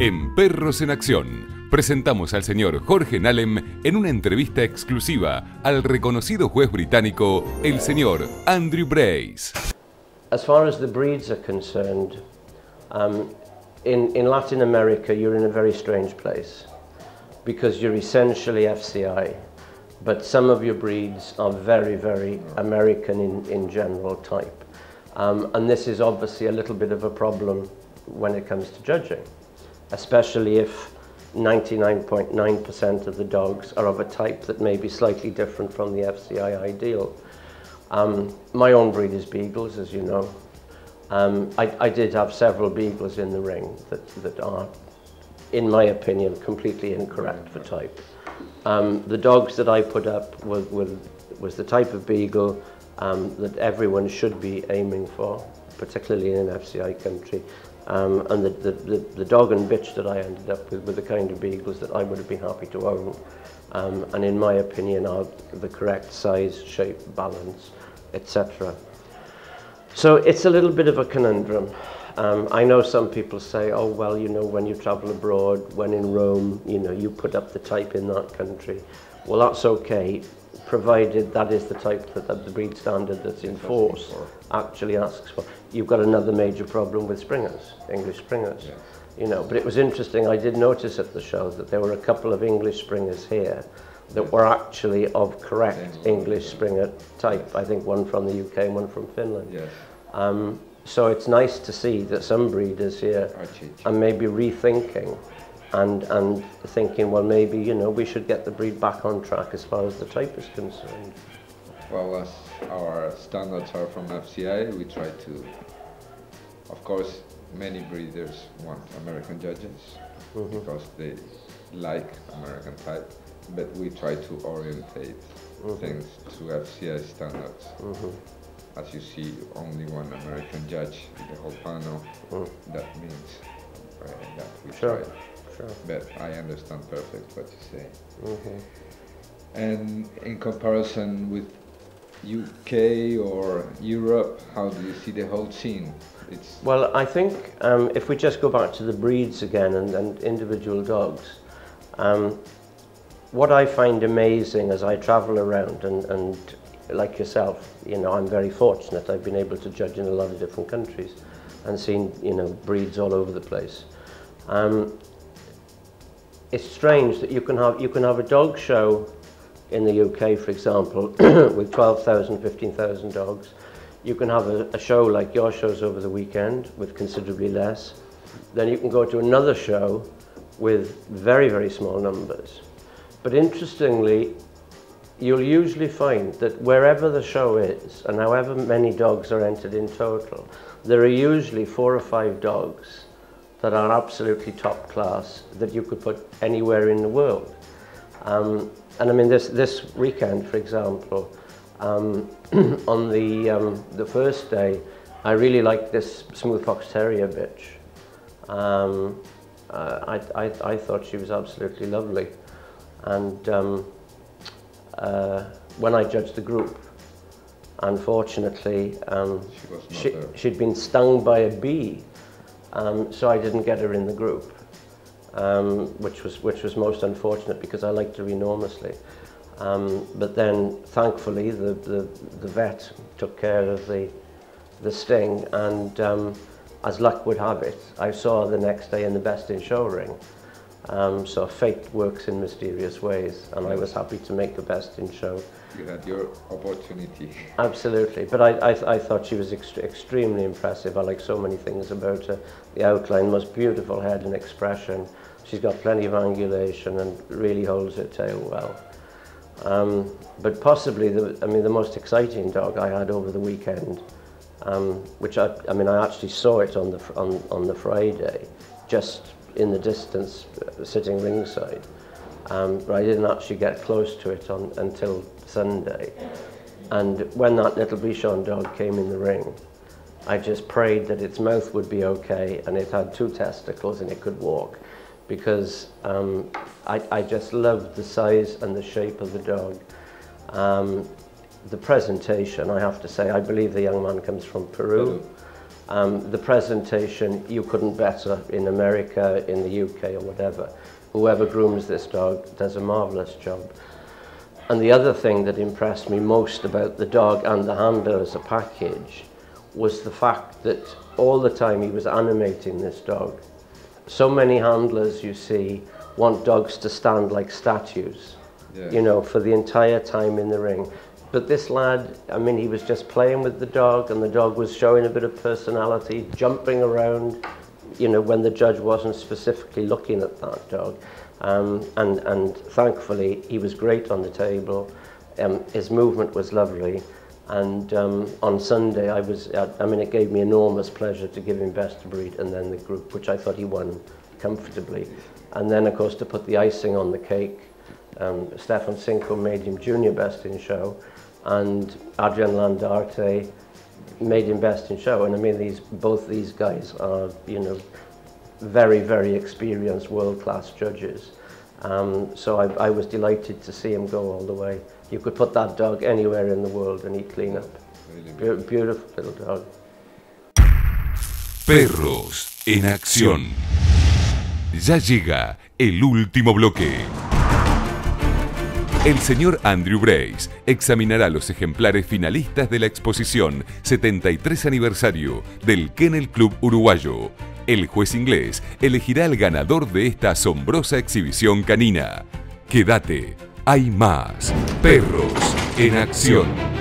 En Perros en Acción, presentamos al señor Jorge Nallem en una entrevista exclusiva al reconocido juez británico, el señor Andrew Brace. As far as the breeds are concerned, in Latin America you're in a very strange place because you're essentially FCI, but some of your breeds are very, very American in general type. And this is obviously a little bit of a problem when it comes to judging, especially if 99.9% of the dogs are of a type that may be slightly different from the FCI ideal. My own breed is Beagles, as you know. I did have several Beagles in the ring that are, in my opinion, completely incorrect for type. The dogs that I put up was the type of Beagle that everyone should be aiming for, particularly in an FCI country. And the dog and bitch that I ended up with were the kind of Beagles that I would have been happy to own. And in my opinion are the correct size, shape, balance, etc. So it's a little bit of a conundrum. I know some people say, oh well, you know, when you travel abroad, when in Rome, you know, you put up the type in that country. Well, that's okay, provided that is the type that the breed standard that's in force actually asks for. You've got another major problem with Springers, English Springers. Yes. You know, but it was interesting, I did notice at the show that there were a couple of English Springers here that were actually of correct English Springer type. I think one from the UK and one from Finland. Yes. So it's nice to see that some breeders here are maybe rethinking and thinking, well, maybe, you know, we should get the breed back on track as far as the type is concerned. Well, as our standards are from FCI, we try to, of course, many breeders want American judges because they like American type, but we try to orientate things to FCI standards. As you see, only one American judge in the whole panel. That means that we tried. Sure. But I understand perfect what you say. And in comparison with UK or Europe, how do you see the whole scene? Well, I think if we just go back to the breeds again and individual dogs, what I find amazing as I travel around and like yourself, you know, I'm very fortunate. I've been able to judge in a lot of different countries and seen, you know, breeds all over the place. It's strange that you can have a dog show in the UK, for example, with 12,000, 15,000 dogs. You can have a show like your shows over the weekend with considerably less. Then you can go to another show with very, very small numbers. But interestingly, you'll usually find that wherever the show is, and however many dogs are entered in total, there are usually 4 or 5 dogs that are absolutely top class that you could put anywhere in the world. And I mean, this weekend, for example, on the first day, I really liked this smooth fox terrier bitch. I thought she was absolutely lovely. And when I judged the group, unfortunately, she'd been stung by a bee, so I didn't get her in the group, which was most unfortunate because I liked her enormously. But then, thankfully, the vet took care of the sting, and as luck would have it, I saw her the next day in the Best in Show ring. So fate works in mysterious ways, and I was happy to make the Best in Show. You had your opportunity. Absolutely, but I thought she was extremely impressive. I like so many things about her. The outline, most beautiful head and expression. She's got plenty of angulation and really holds her tail well. But possibly, the most exciting dog I had over the weekend, which I actually saw it on the Friday, just in the distance, sitting ringside, but I didn't actually get close to it until Sunday. And when that little Bichon dog came in the ring, I just prayed that its mouth would be okay and it had 2 testicles and it could walk, because I just loved the size and the shape of the dog. The presentation, I have to say, I believe the young man comes from Peru. The presentation, you couldn't better in America, in the UK or whatever. Whoever grooms this dog does a marvellous job. And the other thing that impressed me most about the dog and the handler as a package was the fact that all the time he was animating this dog. So many handlers you see want dogs to stand like statues, you know, for the entire time in the ring. But this lad, I mean, he was just playing with the dog, and the dog was showing a bit of personality, jumping around, you know, when the judge wasn't specifically looking at that dog. And thankfully, he was great on the table. His movement was lovely. And on Sunday, I mean, it gave me enormous pleasure to give him best of breed and then the group, which I thought he won comfortably. And then, of course, to put the icing on the cake, Stefan Cinco made him junior best in show, and Adrian Landarte made him best in show. And I mean, both these guys are, you know, very, very experienced world-class judges. So I was delighted to see him go all the way. You could put that dog anywhere in the world and he'd clean up. Beautiful little dog. Perros en acción. Ya llega el último bloque. El señor Andrew Brace examinará los ejemplares finalistas de la exposición 73 aniversario del Kennel Club Uruguayo. El juez inglés elegirá al ganador de esta asombrosa exhibición canina. Quédate, hay más. Perros en acción.